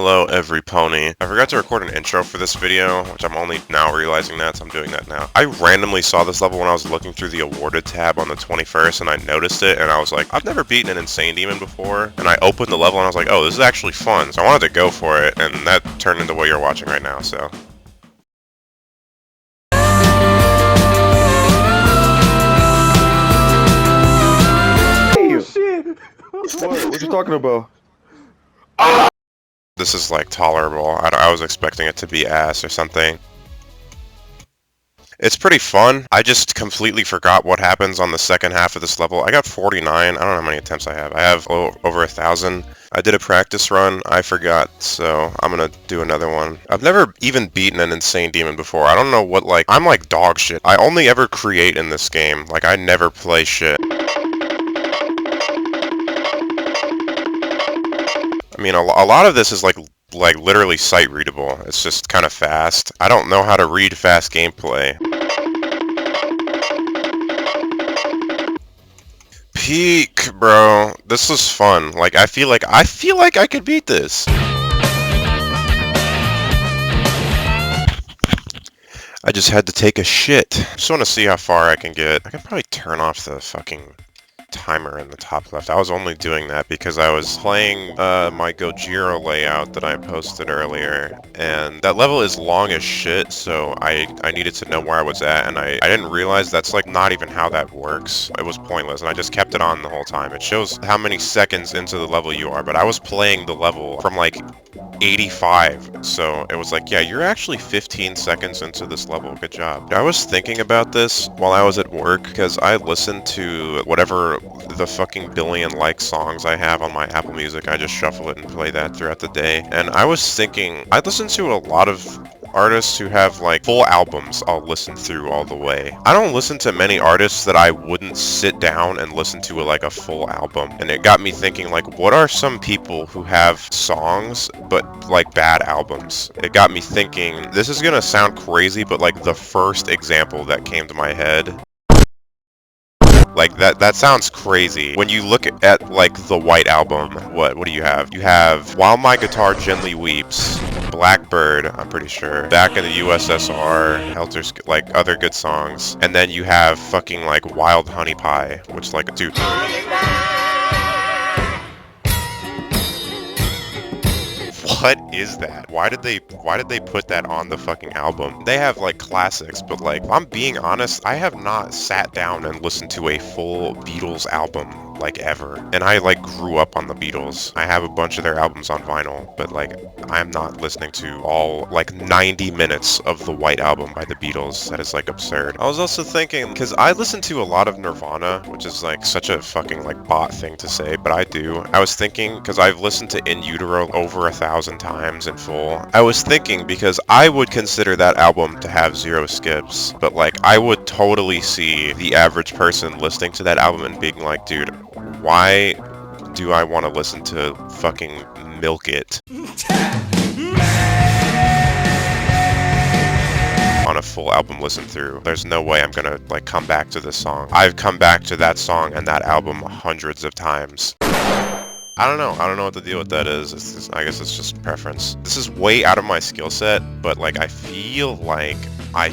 Hello, every pony. I forgot to record an intro for this video, which I'm only now realizing that, so I'm doing that now. I randomly saw this level when I was looking through the awarded tab on the 21st, and I noticed it, and I was like, I've never beaten an Insane Demon before, and I opened the level, and I was like, oh, this is actually fun, so I wanted to go for it, and that turned into what you're watching right now, so. Oh shit! What you talking about? This is like tolerable. I was expecting it to be ass or something. It's pretty fun. I just completely forgot what happens on the second half of this level. I got 49. I don't know how many attempts I have. I have over 1,000. I did a practice run. I forgot, so I'm gonna do another one. I've never even beaten an Insane Demon before. I don't know what, like, I'm like dog shit. I only ever create in this game. Like, I never play shit. I mean, a lot of this is like literally sight readable. It's just kind of fast. I don't know how to read fast gameplay. Peak, bro. This was fun. Like, I feel like I could beat this. I just had to take a shit. Just want to see how far I can get. I can probably turn off the fucking timer in the top left. I was only doing that because I was playing my Gojira layout that I posted earlier, and that level is long as shit, so I needed to know where I was at, and I didn't realize that's like not even how that works. It was pointless, and I just kept it on the whole time. It shows how many seconds into the level you are, but I was playing the level from like 85, so it was like, yeah, you're actually 15 seconds into this level. Good job. I was thinking about this while I was at work because I listened to whatever the fucking billion like songs I have on my Apple Music. I just shuffle it and play that throughout the day. And I was thinking, I listen to a lot of artists who have like full albums I'll listen through all the way. I don't listen to many artists that I wouldn't sit down and listen to like a full album. And it got me thinking, like, what are some people who have songs but like bad albums? It got me thinking, this is gonna sound crazy, but like the first example that came to my head, like, that sounds crazy. When you look at, like, the White Album, what do you have? You have While My Guitar Gently Weeps, Blackbird, I'm pretty sure, Back in the USSR, Helter, like, other good songs. And then you have fucking, like, Wild Honey Pie, which, like, dude. What is that? Why did they put that on the fucking album? They have like classics, but like, if I'm being honest, I have not sat down and listened to a full Beatles album like ever. And I like grew up on the Beatles. I have a bunch of their albums on vinyl, but like, I'm not listening to all like 90 minutes of the White Album by the Beatles. That is like absurd. I was also thinking, because I listen to a lot of Nirvana, which is like such a fucking like bot thing to say, but I do. I was thinking, because I've listened to In Utero over 1,000 times in full. I was thinking, because I would consider that album to have 0 skips, but like, I would totally see the average person listening to that album and being like, dude, why do I want to listen to fucking Milk It on a full album listen through? There's no way I'm gonna like come back to this song. I've come back to that song and that album hundreds of times. I don't know what the deal with that is. I guess it's just preference. This is way out of my skill set, but like, I feel like I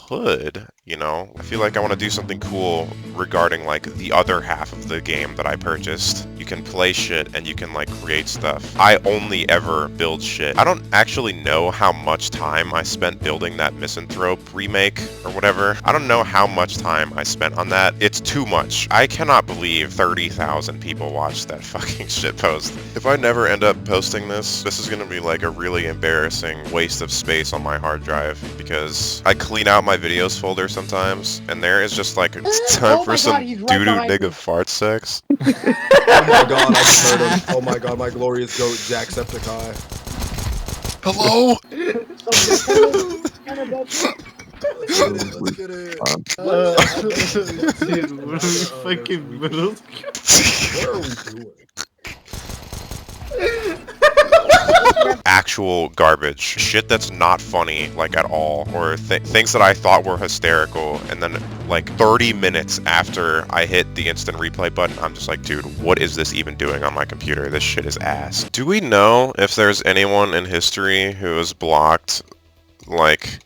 could, you know? I feel like I want to do something cool regarding like the other half of the game that I purchased. You can play shit and you can like create stuff. I only ever build shit. I don't actually know how much time I spent building that Misanthrope remake or whatever. I don't know how much time I spent on that. It's too much. I cannot believe 30,000 people watched that fucking shit post. If I never end up posting this is gonna be like a really embarrassing waste of space on my hard drive, because I clean out my videos folder sometimes, and there is just like time for some doo-doo nigga fart sex. Oh my god, I just heard him. Oh my god, my glorious goat, Jacksepticeye. Hello? Let's get it. Dude, what are we fucking middle? What are we doing? Actual garbage. Shit that's not funny, like, at all. Or things that I thought were hysterical, and then, like, 30 minutes after I hit the instant replay button, I'm just like, dude, what is this even doing on my computer? This shit is ass. Do we know if there's anyone in history who has blocked, like,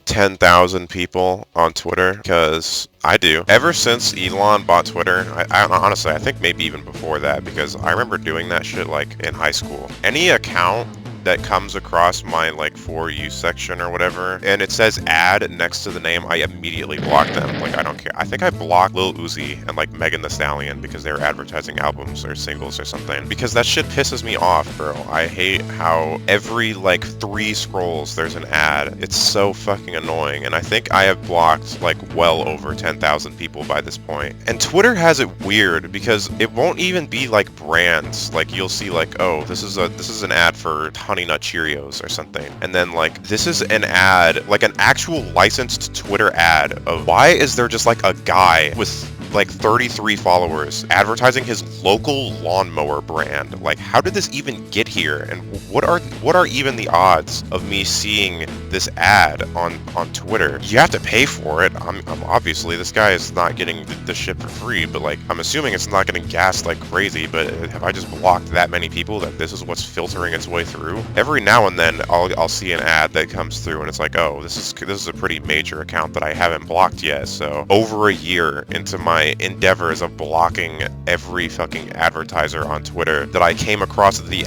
10,000 people on Twitter? Because I do. Ever since Elon bought Twitter, I honestly, I think maybe even before that, because I remember doing that shit, like, in high school. Any account that comes across my, like, For You section or whatever, and it says ad next to the name, I immediately block them. Like, I don't care. I think I blocked Lil Uzi and, like, Megan Thee Stallion because they were advertising albums or singles or something. Because that shit pisses me off, bro. I hate how every, like, 3 scrolls there's an ad. It's so fucking annoying, and I think I have blocked, like, well over 10,000 people by this point. And Twitter has it weird because it won't even be, like, brands. Like, you'll see, like, oh, this is an ad for Honey Nut Cheerios or something, and then, like, this is an ad, like an actual licensed Twitter ad of why is there just, like, a guy with, like, 33 followers advertising his local lawnmower brand. Like, how did this even get here? And what are even the odds of me seeing this ad on Twitter? You have to pay for it. I'm obviously, this guy is not getting the shit for free, but, like, I'm assuming it's not getting gassed like crazy. But have I just blocked that many people that this is what's filtering its way through? Every now and then I'll see an ad that comes through and it's like, oh, this is a pretty major account that I haven't blocked yet. So over a year into my endeavors of blocking every fucking advertiser on Twitter, that I came across the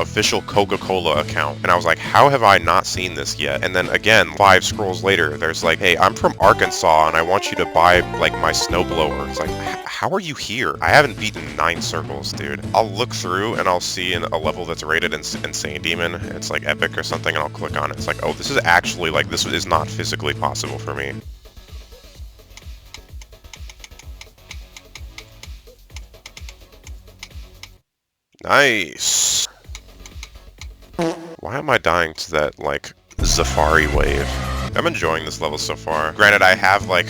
official Coca-Cola account, and I was like, how have I not seen this yet? And then again, 5 scrolls later, there's like, hey, I'm from Arkansas and I want you to buy, like, my snowblower. It's like, how are you here? I haven't beaten 9 circles, dude. I'll look through and I'll see a level that's rated Insane Demon. It's like epic or something, and I'll click on it. It's like, oh, this is actually, like, this is not physically possible for me. Nice. Why am I dying to that, like, Zafari wave? I'm enjoying this level so far. Granted, I have, like,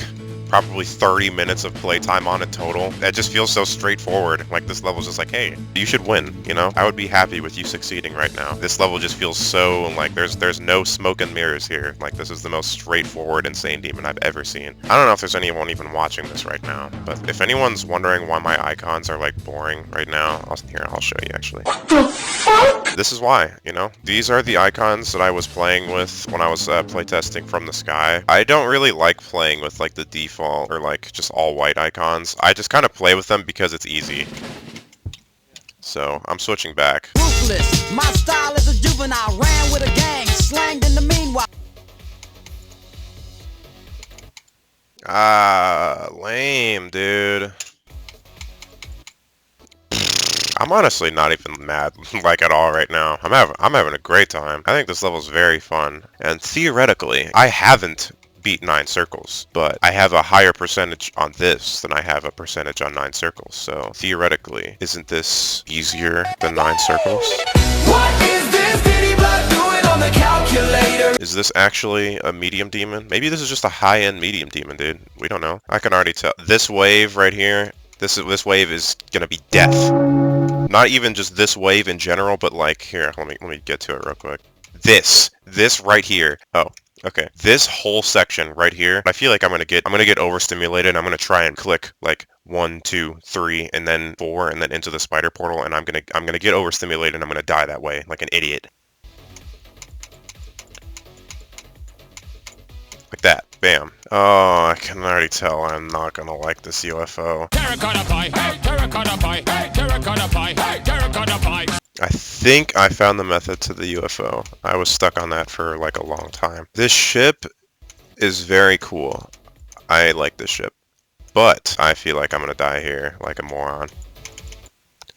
probably 30 minutes of playtime on it total. It just feels so straightforward. Like, this level's just like, hey, you should win, you know? I would be happy with you succeeding right now. This level just feels so, like, there's no smoke and mirrors here. Like, this is the most straightforward Insane Demon I've ever seen. I don't know if there's anyone even watching this right now, but if anyone's wondering why my icons are, like, boring right now, I'll show you, actually. What the fuck? This is why, you know? These are the icons that I was playing with when I was playtesting From the Sky. I don't really like playing with, like, the default or, like, just all white icons. I just kind of play with them because it's easy. So I'm switching back. Ruthless. My style is a juvenile, ran with a gang, slanged in the meanwhile. Ah, lame, dude. I'm honestly not even mad, like, at all right now. I'm having a great time. I think this level's very fun. And theoretically, I haven't beat 9 circles, but I have a higher percentage on this than I have a percentage on 9 circles. So theoretically, isn't this easier than 9 circles? What is this Diddy Blood doing on the calculator? Is this actually a medium demon? Maybe this is just a high-end medium demon, dude. We don't know. I can already tell. This wave right here, this wave is gonna be death. Not even just this wave in general, but, like, here, let me get to it real quick. This right here. Oh, okay. This whole section right here, I feel like I'm gonna get overstimulated. I'm gonna try and click, like, 1, 2, 3, and then 4, and then into the spider portal, and I'm gonna get overstimulated, and I'm gonna die that way, like an idiot. Like that. Bam. Oh, I can already tell I'm not gonna like this UFO. Terracotta pie, hey, terracotta pie, hey, terracotta pie, hey, terracotta pie. I think I found the method to the UFO. I was stuck on that for, like, a long time. This ship is very cool. I like this ship. But I feel like I'm gonna die here like a moron.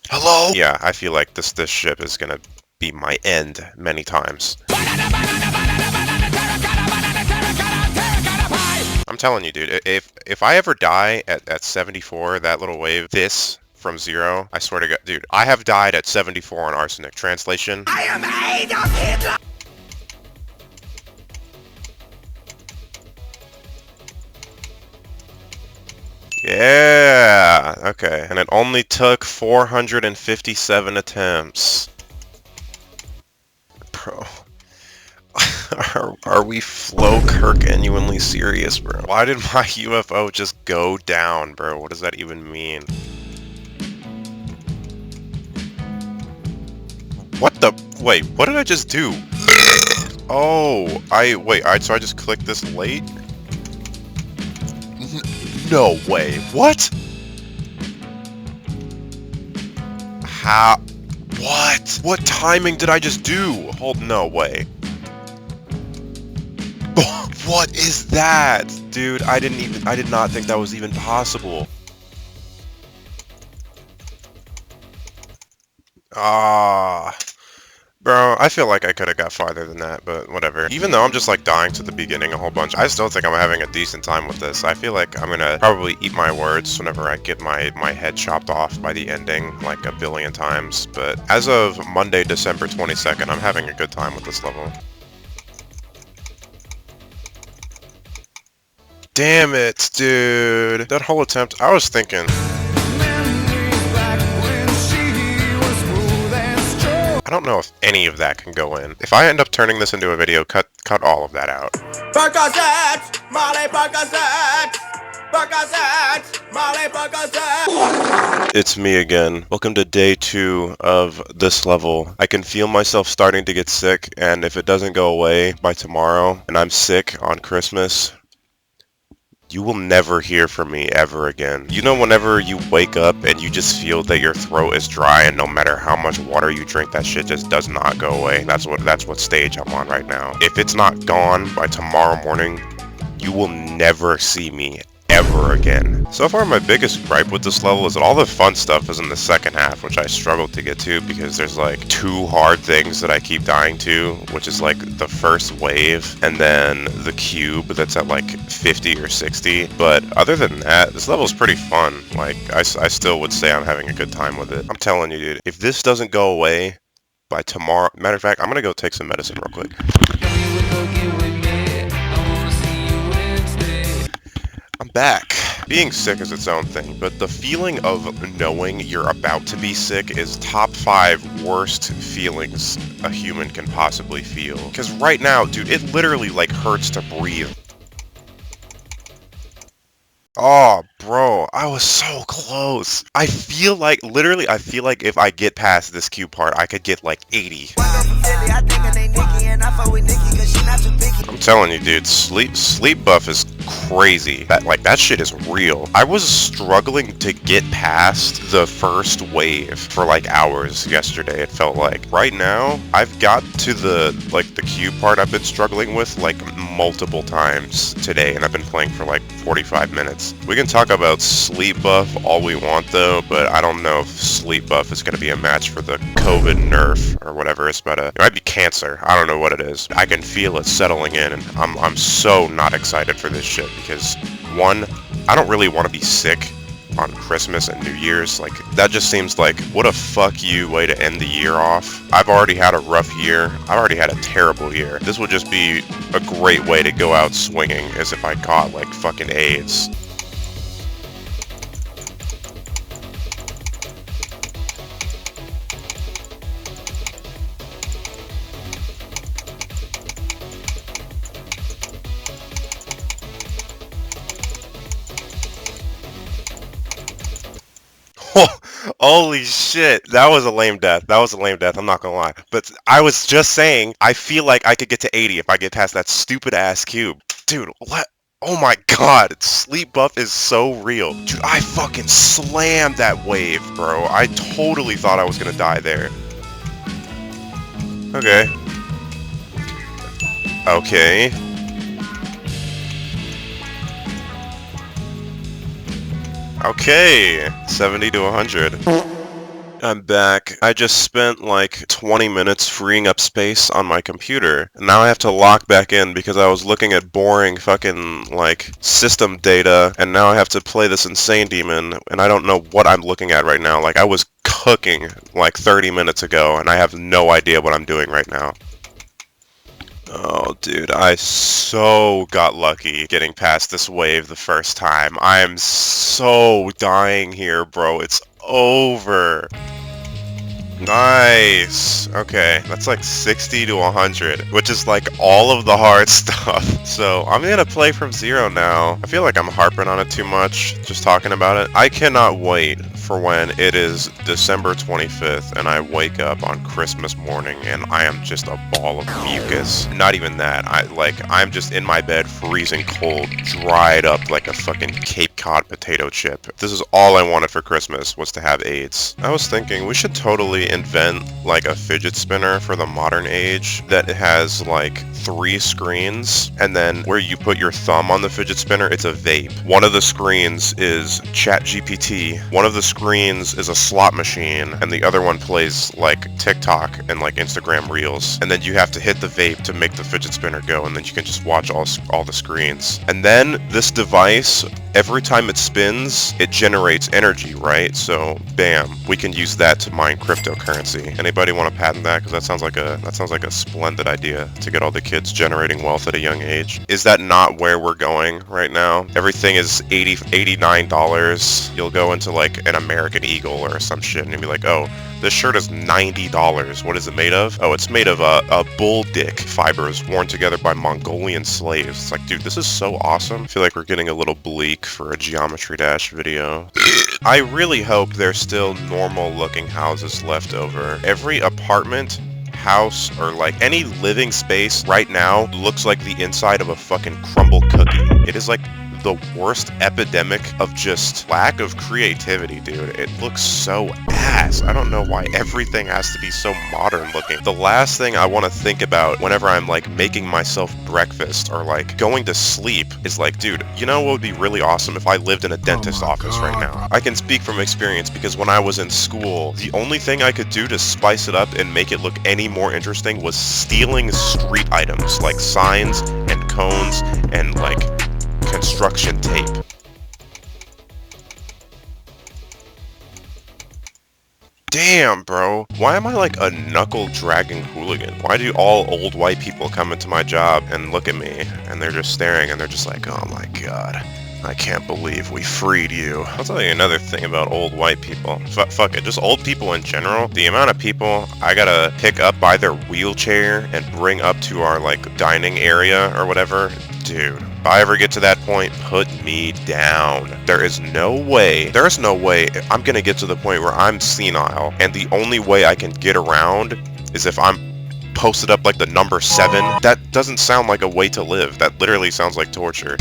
Hello? Yeah, I feel like this ship is gonna be my end many times. I'm telling you, dude, if I ever die at 74, that little wave, this from 0, I swear to God, dude, I have died at 74 on Arsenic. Translation: I am Adolf Hitler. Yeah, okay, and it only took 457 attempts. Bro. Are we Flo Kirk-genuinely serious, bro? Why did my UFO just go down, bro? What does that even mean? What the? Wait, what did I just do? Oh, so I just clicked this late? No way. What? How? What? What timing did I just do? No way. What is that? Dude, I did not think that was even possible. Ah. Bro, I feel like I could have got farther than that, but whatever. Even though I'm just like dying to the beginning a whole bunch, I still think I'm having a decent time with this. I feel like I'm gonna probably eat my words whenever I get my head chopped off by the ending like a billion times, but as of Monday, December 22nd, I'm having a good time with this level. Damn it, dude. That whole attempt, I was thinking... I don't know if any of that can go in. If I end up turning this into a video, cut all of that out. It's me again. Welcome to day 2 of this level. I can feel myself starting to get sick, and if it doesn't go away by tomorrow, and I'm sick on Christmas, you will never hear from me ever again. You know, whenever you wake up and you just feel that your throat is dry and no matter how much water you drink, that shit just does not go away. That's what stage I'm on right now. If it's not gone by tomorrow morning, you will never see me ever again. So far, my biggest gripe with this level is that all the fun stuff is in the second half, which I struggled to get to because there's like 2 hard things that I keep dying to, which is like the first wave and then the cube that's at like 50 or 60. But other than that, this level is pretty fun. Like, I still would say I'm having a good time with it. I'm telling you, dude, if this doesn't go away by tomorrow, matter of fact, I'm gonna go take some medicine real quick. I'm back. Being sick is its own thing, but the feeling of knowing you're about to be sick is top 5 worst feelings a human can possibly feel. Because right now, dude, it literally like hurts to breathe. Oh, bro, I was so close. I feel like if I get past this cube part, I could get like 80. I'm telling you, dude, sleep buff is crazy. That shit is real. I was struggling to get past the first wave for like hours yesterday, it felt like. Right now, I've got to the cube part I've been struggling with like multiple times today, and I've been playing for like 45 minutes. We can talk about sleep buff all we want though, but I don't know if sleep buff is going to be a match for the COVID nerf or whatever. It might be cancer. I don't know what it is. I can feel it settling in, and I'm so not excited for this shit because, one, I don't really want to be sick on Christmas and New Year's. Like, that just seems like what a fuck you way to end the year off. I've already had a rough year. I've already had a terrible year. This would just be a great way to go out swinging, as if I caught like fucking AIDS. Holy shit, that was a lame death. I'm not gonna lie. But I was just saying, I feel like I could get to 80 if I get past that stupid ass cube. Dude, what? Oh my god, sleep buff is so real. Dude, I fucking slammed that wave, bro. I totally thought I was gonna die there. Okay. Okay. Okay, 70 to 100. I'm back. I just spent like 20 minutes freeing up space on my computer. And now I have to lock back in because I was looking at boring fucking like system data, and now I have to play this insane demon, and I don't know what I'm looking at right now. Like, I was cooking like 30 minutes ago, and I have no idea what I'm doing right now. Oh, dude, I so got lucky getting past this wave the first time. I am so dying here, bro. It's over. Nice. Okay, that's like 60 to 100, which is like all of the hard stuff. So I'm gonna play from zero now. I feel like I'm harping on it too much, just talking about it. I cannot wait for when it is December 25th and I wake up on Christmas morning and I am just a ball of mucus. Not even that. I'm just in my bed freezing cold, dried up like a fucking Cape Cod potato chip. This is all I wanted for Christmas, was to have AIDS. I was thinking we should totally invent like a fidget spinner for the modern age that has like 3 screens, and then where you put your thumb on the fidget spinner, it's a vape. One of the screens is ChatGPT, one of the screens is a slot machine, and the other one plays like TikTok and like Instagram Reels. And then you have to hit the vape to make the fidget spinner go, and then you can just watch all the screens. And then this device, every time it spins, it generates energy, right? So bam, we can use that to mine cryptocurrency. Anybody want to patent that? Because that sounds like a splendid idea to get all the kids generating wealth at a young age. Is that not where we're going right now? Everything is $89. You'll go into like an American Eagle or some shit and you'll be like, oh, this shirt is $90. What is it made of? Oh, it's made of a bull dick fibers worn together by Mongolian slaves. It's like, dude, this is so awesome. I feel like we're getting a little bleak for a Geometry Dash video. I really hope there's still normal looking houses left over. Every apartment, house, or like any living space right now looks like the inside of a fucking crumble cookie. It is like the worst epidemic of just lack of creativity, dude. It looks so ass. I don't know why everything has to be so modern looking. The last thing I want to think about whenever I'm like making myself breakfast or like going to sleep is like, dude, you know what would be really awesome if I lived in a dentist office right now? I can speak from experience because when I was in school, the only thing I could do to spice it up and make it look any more interesting was stealing street items like signs and cones and like construction tape. Damn, bro. Why am I like a knuckle-dragging hooligan? Why do all old white people come into my job and look at me and they're just staring and they're just like, oh my god, I can't believe we freed you. I'll tell you another thing about old white people. Fuck it, just old people in general. The amount of people I gotta pick up by their wheelchair and bring up to our like dining area or whatever, dude. If I ever get to that point, put me down. There's no way I'm gonna get to the point where I'm senile, and the only way I can get around is if I'm posted up like the number 7. That doesn't sound like a way to live. That literally sounds like torture.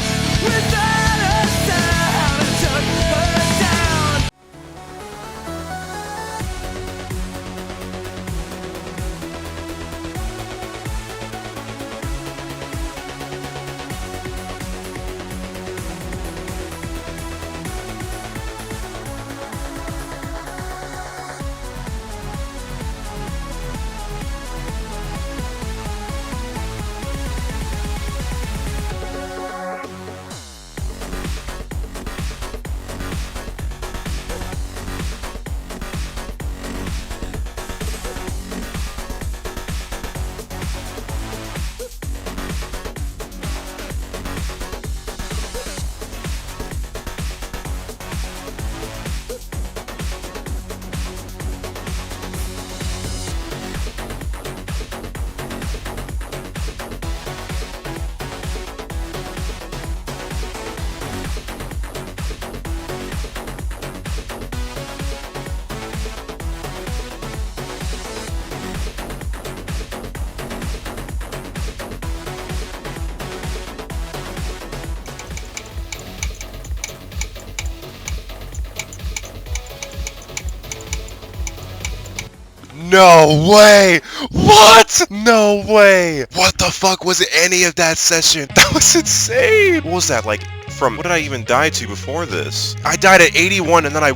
No way! What? No way! What the fuck was any of that session? That was insane! What was that, like, from, what did I even die to before this? I died at 81 and then I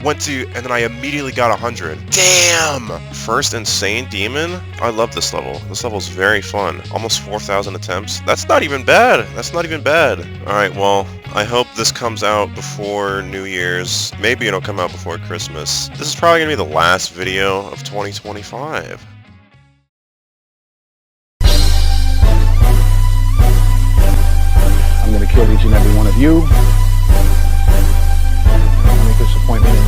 immediately got 100. Damn! First insane demon? I love this level. This level's very fun. Almost 4,000 attempts. That's not even bad. That's not even bad. Alright, well, I hope this comes out before New Year's. Maybe it'll come out before Christmas. This is probably gonna be the last video of 2025. I'm going to kill each and every one of you. I'm going to make this appointment